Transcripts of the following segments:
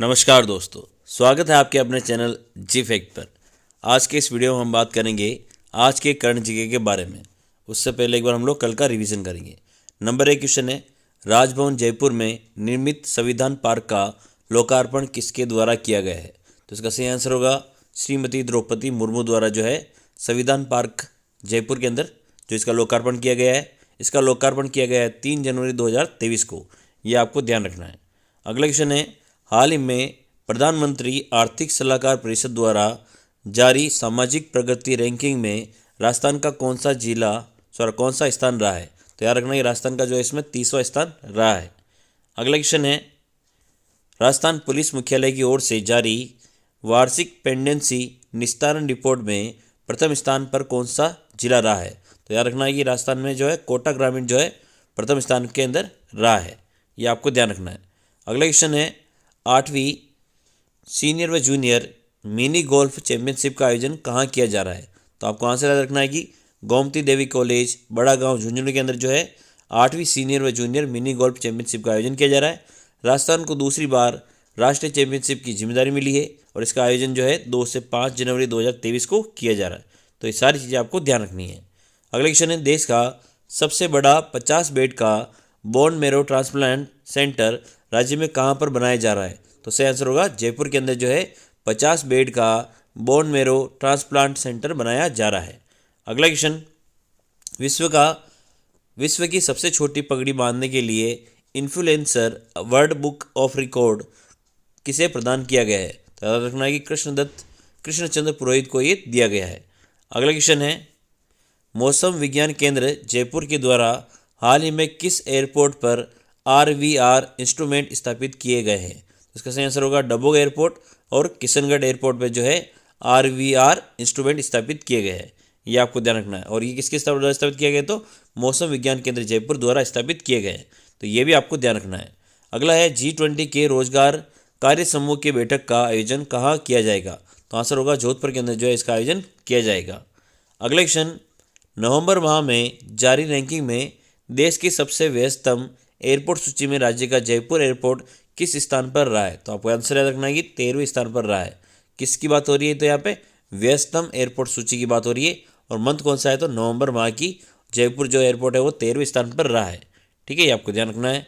नमस्कार दोस्तों, स्वागत है आपके अपने चैनल जी फैक्ट पर। आज के इस वीडियो में हम बात करेंगे आज के करंट जीके के बारे में। उससे पहले एक बार हम लोग कल का रिवीजन करेंगे। नंबर 1 क्वेश्चन है, राजभवन जयपुर में निर्मित संविधान पार्क का लोकार्पण किसके द्वारा किया गया है? तो इसका सही आंसर होगा श्रीमती द्रौपदी मुर्मू द्वारा जो है संविधान पार्क जयपुर के अंदर जो इसका लोकार्पण किया गया है। इसका लोकार्पण किया गया है 3 जनवरी 2023 को। ये आपको ध्यान रखना है। अगला क्वेश्चन है, हाल ही में प्रधानमंत्री आर्थिक सलाहकार परिषद द्वारा जारी सामाजिक प्रगति रैंकिंग में राजस्थान का कौन सा स्थान रहा है? तो याद रखना, ये राजस्थान का जो है इसमें 30वां स्थान रहा है। अगला क्वेश्चन है, राजस्थान पुलिस मुख्यालय की ओर से जारी वार्षिक पेंडेंसी निस्तारण रिपोर्ट में प्रथम स्थान पर कौन सा जिला रहा है? तो याद रखना है कि राजस्थान में जो है कोटा ग्रामीण जो है प्रथम स्थान के अंदर रहा है। ये आपको ध्यान रखना है। अगला क्वेश्चन है, 8वीं सीनियर व जूनियर मिनी गोल्फ चैंपियनशिप का आयोजन कहाँ किया जा रहा है? तो आपको आंसर याद रखना है कि गोमती देवी कॉलेज बड़ा गांव झुंझुनू के अंदर जो है 8वीं सीनियर व जूनियर मिनी गोल्फ चैंपियनशिप का आयोजन किया जा रहा है। राजस्थान को दूसरी बार राष्ट्रीय चैंपियनशिप की जिम्मेदारी मिली है और इसका आयोजन जो है 2 से 5 जनवरी 2023 को किया जा रहा है। तो ये सारी चीज़ें आपको ध्यान रखनी है। अगला क्वेश्चन है, देश का सबसे बड़ा 50 बेड का बोन मैरो ट्रांसप्लांट सेंटर राज्य में कहाँ पर बनाया जा रहा है? तो सही आंसर होगा जयपुर के अंदर जो है 50 बेड का बोन मैरो ट्रांसप्लांट सेंटर बनाया जा रहा है। अगला क्वेश्चन, विश्व की सबसे छोटी पगड़ी बांधने के लिए influencer world book of record किसे प्रदान किया गया है? तो याद रखना है कि कृष्णचंद्र पुरोहित को ये दिया गया है। अगला क्वेश्चन है, मौसम विज्ञान केंद्र जयपुर के द्वारा हाल ही में किस एयरपोर्ट पर RVR इंस्ट्रूमेंट स्थापित किए गए हैं? इसका सही आंसर होगा डबोग एयरपोर्ट और किशनगढ़ एयरपोर्ट पर जो है RVR इंस्ट्रूमेंट स्थापित किए गए हैं। ये आपको ध्यान रखना है। और ये किसके द्वारा स्थापित किया गया? तो मौसम विज्ञान केंद्र जयपुर द्वारा स्थापित किए गए हैं। तो ये भी आपको ध्यान रखना है। अगला है, G20 के रोजगार कार्य समूह की बैठक का आयोजन कहाँ किया जाएगा? तो आंसर होगा जोधपुर के अंदर जो है इसका आयोजन किया जाएगा। अगला क्वेश्चन, नवंबर माह में जारी रैंकिंग में देश की सबसे व्यस्ततम एयरपोर्ट सूची में राज्य का जयपुर एयरपोर्ट किस स्थान पर रहा है? तो आपको आंसर याद रखना है कि 13वें स्थान पर रहा है। किसकी बात हो रही है? तो यहाँ पे व्यस्ततम एयरपोर्ट सूची की बात हो रही है। और मंथ कौन सा है? तो नवंबर माह की जयपुर जो एयरपोर्ट है वो 13वें स्थान पर रहा है। ठीक है, ये आपको ध्यान रखना है।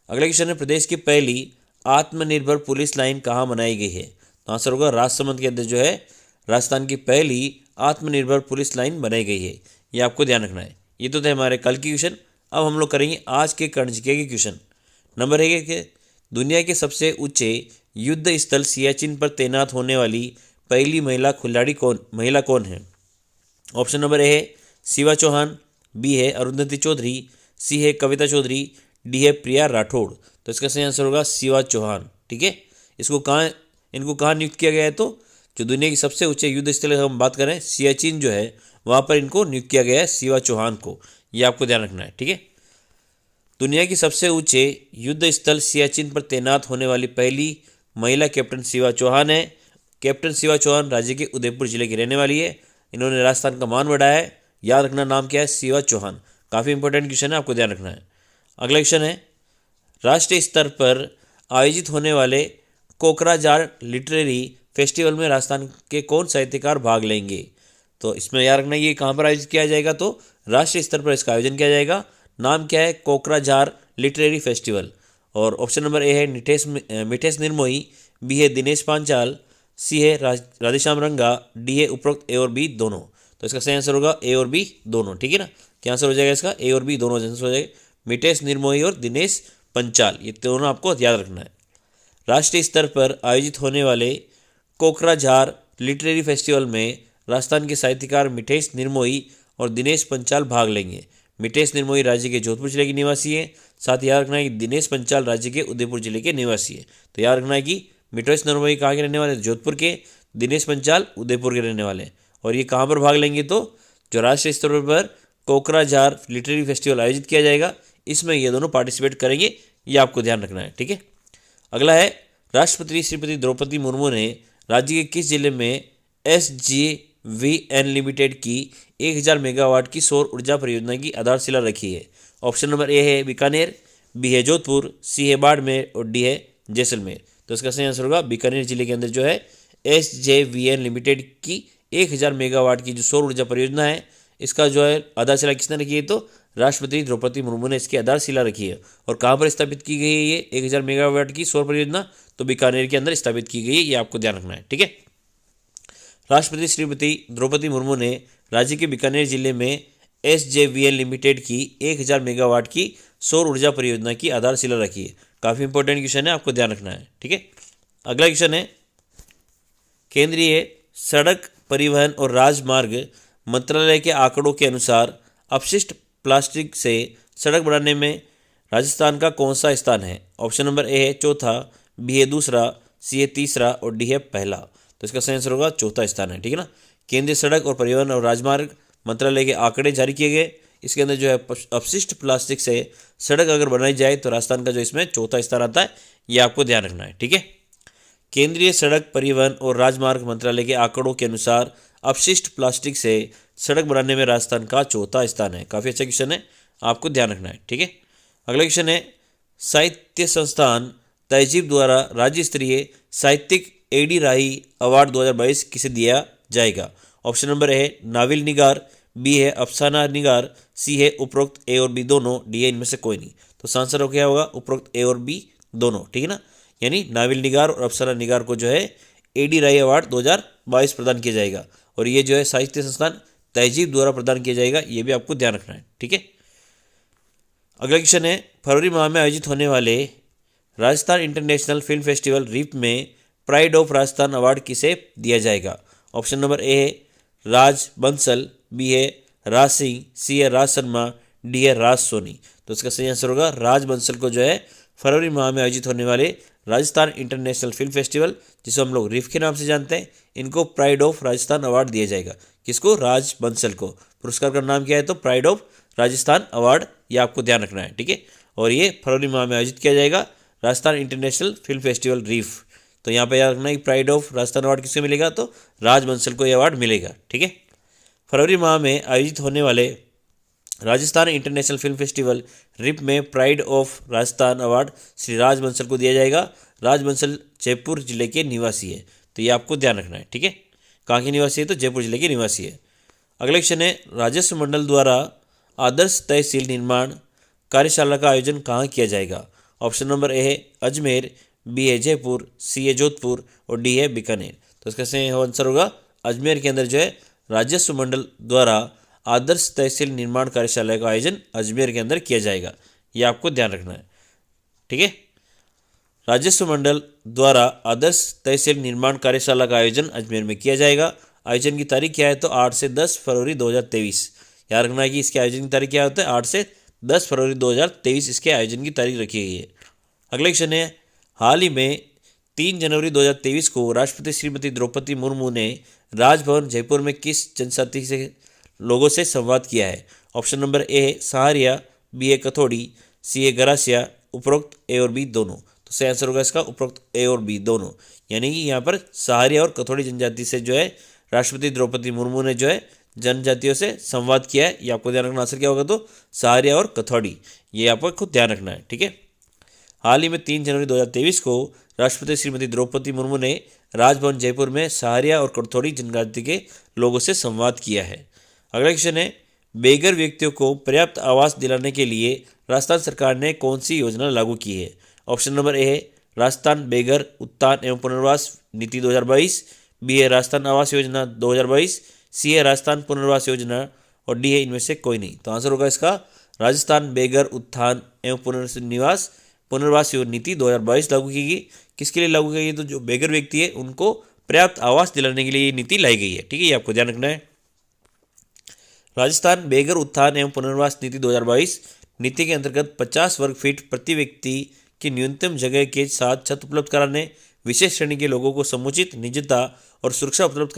अगला क्वेश्चन है, प्रदेश की पहली आत्मनिर्भर पुलिस लाइन कहाँ बनाई गई है? तो आंसर होगा राजसमंद के अंदर जो है राजस्थान की पहली आत्मनिर्भर पुलिस लाइन बनाई गई है। ये आपको ध्यान रखना है। ये तो थे हमारे कल के क्वेश्चन। अब हम लोग करेंगे आज के करंट जीके के क्वेश्चन। नंबर 1 है, दुनिया के सबसे ऊंचे युद्ध स्थल सियाचिन पर तैनात होने वाली पहली महिला कौन है? ऑप्शन नंबर ए है शिवा चौहान, बी है अरुंधति चौधरी, सी है कविता चौधरी, डी है प्रिया राठौड़। तो इसका सही आंसर होगा शिवा चौहान। ठीक है, इनको कहाँ नियुक्त किया गया है? तो जो दुनिया की सबसे ऊंचे युद्ध स्थल हम बात करें सियाचिन जो है वहाँ पर इनको नियुक्त किया गया है, शिवा चौहान को। ये आपको ध्यान रखना है। ठीक है, दुनिया की सबसे ऊंचे युद्ध स्थल सियाचिन पर तैनात होने वाली पहली महिला कैप्टन शिवा चौहान है। कैप्टन शिवा चौहान राज्य के उदयपुर जिले की रहने वाली है। इन्होंने राजस्थान का मान बढ़ाया है। याद रखना नाम क्या है? शिवा चौहान। काफ़ी इंपॉर्टेंट क्वेश्चन है, आपको ध्यान रखना है। अगला क्वेश्चन है, राष्ट्रीय स्तर पर आयोजित होने वाले कोकराझार लिटरेरी फेस्टिवल में राजस्थान के कौन साहित्यकार भाग लेंगे? तो इसमें याद रखना ये कहाँ पर आयोजित किया जाएगा? तो राष्ट्रीय स्तर पर इसका आयोजन किया जाएगा। नाम क्या है? Kokrajhar literary festival. और ऑप्शन नंबर ए है मिठेश निर्मोही, बी है दिनेश पांचाल, सी है राधेश्याम रंगा, डी है उपरोक्त ए और बी दोनों। तो इसका सही आंसर होगा ए और बी दोनों। ठीक है ना, क्या आंसर हो जाएगा इसका? ए और बी दोनों आंसर हो जाएगा। मिठेश निर्मोही और दिनेश पंचाल, ये दोनों आपको याद रखना है। राष्ट्रीय स्तर पर आयोजित होने वाले कोकराझार लिटरेरी फेस्टिवल में राजस्थान के साहित्यकार मिठेश निर्मोही और दिनेश पंचाल भाग लेंगे। मिठेश निर्मोही राज्य के जोधपुर जिले के निवासी है। साथ ही याद रखना है कि दिनेश पंचाल राज्य के उदयपुर जिले के निवासी है। तो याद रखना है कि मिठेश निर्मोही कहाँ के रहने वाले? जोधपुर के। दिनेश पंचाल उदयपुर के रहने वाले। और ये कहाँ पर भाग लेंगे? तो जो राष्ट्रीय स्तर पर कोकराझार लिटरेरी फेस्टिवल आयोजित किया जाएगा इसमें ये दोनों पार्टिसिपेट करेंगे। ये आपको ध्यान रखना है। ठीक है, अगला है, राष्ट्रपति श्रीमती द्रौपदी मुर्मू ने राज्य के किस जिले में SJVN लिमिटेड की 1000 मेगावाट की सौर ऊर्जा परियोजना की आधारशिला रखी है? ऑप्शन नंबर ए है बीकानेर, बी है जोधपुर, सी है बाड़मेर और डी है जैसलमेर। तो इसका सही आंसर होगा बीकानेर जिले के अंदर जो है SJVN लिमिटेड की 1000 मेगावाट की जो सौर ऊर्जा परियोजना है, इसका जो है आधारशिला किसने रखी है, तो राष्ट्रपति द्रौपदी मुर्मू ने इसकी आधारशिला रखी है। और कहाँ पर स्थापित की गई है ये 1000 मेगावाट की सौर परियोजना, तो बीकानेर के अंदर स्थापित की गई है, ये आपको ध्यान रखना है। ठीक है, राष्ट्रपति श्रीमती द्रौपदी मुर्मू ने राज्य के बीकानेर जिले में SJVN लिमिटेड की 1000 मेगावाट की सौर ऊर्जा परियोजना की आधारशिला रखी है। काफ़ी इंपॉर्टेंट क्वेश्चन है, आपको ध्यान रखना है। ठीक है, अगला क्वेश्चन है, केंद्रीय सड़क परिवहन और राजमार्ग मंत्रालय के आंकड़ों के अनुसार अपशिष्ट प्लास्टिक से सड़क बनाने में राजस्थान का कौन सा स्थान है? ऑप्शन नंबर ए है चौथा, बी है दूसरा, सी है तीसरा और डी है पहला। तो इसका सही आंसर होगा चौथा स्थान है। ठीक है ना, केंद्रीय सड़क और परिवहन और राजमार्ग मंत्रालय के आंकड़े जारी किए गए, इसके अंदर जो है अपशिष्ट प्लास्टिक से सड़क अगर बनाई जाए तो राजस्थान का जो इसमें चौथा स्थान आता है, ये आपको ध्यान रखना है। ठीक है, केंद्रीय सड़क परिवहन और राजमार्ग मंत्रालय के आंकड़ों के अनुसार अपशिष्ट प्लास्टिक से सड़क बनाने में राजस्थान का चौथा स्थान है। काफ़ी अच्छा क्वेश्चन है, आपको ध्यान रखना है। ठीक है, अगला क्वेश्चन है, साहित्य संस्थान तहजीब द्वारा राज्य स्तरीय साहित्यिक AD राही अवार्ड 2022 किसे दिया जाएगा? ऑप्शन नंबर ए है नाविल निगार, बी है अफसाना निगार, सी है उपरोक्त ए और बी दोनों, डी है इनमें से कोई नहीं। तो आंसर हो क्या होगा? उपरोक्त ए और बी दोनों। ठीक है ना, यानी नाविल निगार और अफसाना निगार को जो है AD राही अवार्ड 2022 प्रदान किया जाएगा, और ये जो है साहित्य संस्थान तहजीब द्वारा प्रदान किया जाएगा, ये भी आपको ध्यान रखना है। ठीक है, अगला क्वेश्चन है, फरवरी माह में आयोजित होने वाले राजस्थान इंटरनेशनल फिल्म फेस्टिवल रिप में प्राइड ऑफ राजस्थान अवार्ड किसे दिया जाएगा? ऑप्शन नंबर ए है राज बंसल, बी है राज सिंह, सी है राज शर्मा, डी है राज सोनी। तो इसका सही आंसर होगा राज बंसल को जो है फरवरी माह में आयोजित होने वाले राजस्थान इंटरनेशनल फिल्म फेस्टिवल, जिसे हम लोग रिफ के नाम से जानते हैं, इनको प्राइड ऑफ राजस्थान अवार्ड दिया जाएगा। किसको? राज बंसल को। पुरस्कार का नाम क्या है? तो प्राइड ऑफ राजस्थान अवार्ड, ये आपको ध्यान रखना है। ठीक है, और ये फरवरी माह में आयोजित किया जाएगा राजस्थान इंटरनेशनल फिल्म फेस्टिवल रिफ। तो यहाँ पे याद रखना है कि प्राइड ऑफ राजस्थान अवार्ड किसको मिलेगा? तो राज बंसल को ये अवार्ड मिलेगा। ठीक है, फरवरी माह में आयोजित होने वाले राजस्थान इंटरनेशनल फिल्म फेस्टिवल रिप में pride of Rajasthan award Shri Raj Bansal को दिया जाएगा। राज बंसल जयपुर जिले के निवासी है, तो ये आपको ध्यान रखना है। ठीक है, कहाँ के निवासी है? तो जयपुर जिले के निवासी है। अगला क्वेश्चन है, राजस्व मंडल द्वारा आदर्श तहसील निर्माण कार्यशाला का आयोजन कहाँ किया जाएगा? ऑप्शन नंबर ए है अजमेर, बी है जयपुर, सी है जोधपुर और डी है बीकानेर। तो इसका सही आंसर होगा अजमेर के अंदर जो है राजस्व मंडल द्वारा आदर्श तहसील निर्माण कार्यशाला का आयोजन अजमेर के अंदर किया जाएगा, ये आपको ध्यान रखना है। ठीक है, राजस्व मंडल द्वारा आदर्श तहसील निर्माण कार्यशाला का आयोजन अजमेर में किया जाएगा। आयोजन की तारीख क्या है? तो 8 से 10 फरवरी 2023। याद रखना है कि इसके आयोजन की तारीख क्या होता है? 8 से 10 फरवरी 2023 इसके आयोजन की तारीख रखी गई है। अगला क्वेश्चन है, हाल ही में 3 जनवरी 2023 को राष्ट्रपति श्रीमती द्रौपदी मुर्मू ने राजभवन जयपुर में किस जनजाति से लोगों से संवाद किया है? ऑप्शन नंबर ए है सहारिया, बी है कथोड़ी, सी है गरासिया, उपरोक्त ए और बी दोनों। तो सही आंसर होगा इसका उपरोक्त ए और बी दोनों, यानी कि यहाँ पर सहारिया और कथोड़ी जनजाति से जो है राष्ट्रपति द्रौपदी मुर्मू ने जो है जनजातियों से संवाद किया है। ये आपको ध्यान रखना, आंसर क्या होगा? तो सहारिया और कथोड़ी, ये आपको खुद ध्यान रखना है। ठीक है, हाल ही में 3 जनवरी 2023 को राष्ट्रपति श्रीमती द्रौपदी मुर्मू ने राजभवन जयपुर में सहारिया और कथोड़ी जनजाति के लोगों से संवाद किया है। अगला क्वेश्चन है, बेघर व्यक्तियों को पर्याप्त आवास दिलाने के लिए राजस्थान सरकार ने कौन सी योजना लागू की है? ऑप्शन नंबर ए है राजस्थान बेघर उत्थान एवं पुनर्वास नीति 2022, बी है राजस्थान आवास योजना 2022, सी है राजस्थान पुनर्वास योजना और डी है इनमें से कोई नहीं। तो आंसर होगा इसका राजस्थान बेघर उत्थान एवं पुनर्वास नीति 2022 लागू की गई। किसके लिए लागू की गई? तो जो बेघर व्यक्ति है उनको पर्याप्त आवास दिलाने के लिए ये नीति लाई गई है। ठीक है, ये आपको ध्यान रखना है। राजस्थान बेघर उत्थान एवं पुनर्वास नीति 2022 नीति के अंतर्गत 50 वर्ग फीट प्रति व्यक्ति की न्यूनतम जगह के साथ छत उपलब्ध कराने, विशेष श्रेणी के लोगों को समुचित निजता और सुरक्षा उपलब्ध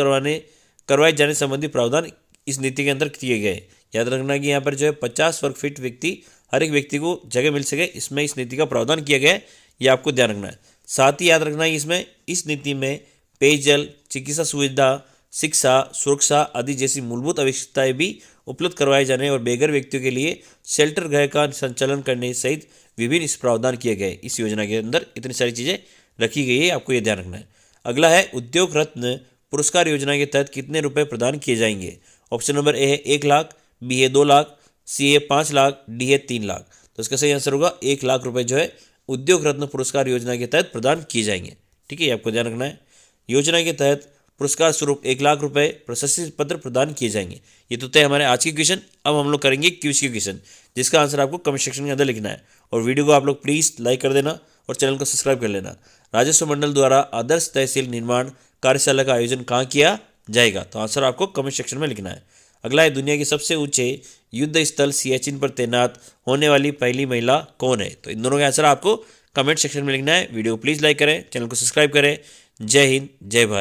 करवाए जाने संबंधी प्रावधान इस नीति के अंदर किए गए। याद रखना कि यहाँ पर जो है 50 वर्ग फीट व्यक्ति हर एक व्यक्ति को जगह मिल सके, इसमें इस नीति का प्रावधान किया गया है, ये आपको ध्यान रखना है। साथ ही याद रखना है इसमें इस नीति में पेयजल, चिकित्सा सुविधा, शिक्षा, सुरक्षा आदि जैसी मूलभूत आवश्यकताएं भी उपलब्ध करवाए जाने और बेघर व्यक्तियों के लिए शेल्टर गृह का संचालन करने सहित विभिन्न इस प्रावधान किए गए। इस योजना के अंदर इतनी सारी चीज़ें रखी गई है, आपको ये ध्यान रखना है। अगला है उद्योग रत्न पुरस्कार योजना के तहत कितने रुपए प्रदान किए जाएंगे। ऑप्शन नंबर ए है 1 लाख, बी है 2 लाख, सी है 5 लाख, डी है 3 लाख। तो इसका सही आंसर होगा 1 लाख रुपए जो है उद्योग रत्न पुरस्कार योजना के तहत प्रदान किए जाएंगे। ठीक है, आपको ध्यान रखना है। योजना के तहत पुरस्कार स्वरूप 1 लाख रुपए प्रशस्ति पत्र प्रदान किए जाएंगे। ये तो थे हमारे आज के क्वेश्चन। अब हम लोग करेंगे क्विज के क्वेश्चन, जिसका आंसर आपको कमेंट सेक्शन के अंदर लिखना है। और वीडियो को आप लोग प्लीज़ लाइक कर देना और चैनल को सब्सक्राइब कर लेना। राजस्व मंडल द्वारा आदर्श तहसील निर्माण कार्यशाला का आयोजन कहाँ किया जाएगा। तो आंसर आपको कमेंट सेक्शन में लिखना है। अगला है दुनिया के सबसे ऊंचे युद्ध स्थल सियाचिन पर तैनात होने वाली पहली महिला कौन है। तो इन दोनों का आंसर आपको कमेंट सेक्शन में लिखना है। वीडियो प्लीज़ लाइक करें, चैनल को सब्सक्राइब करें। जय हिंद, जय भारत।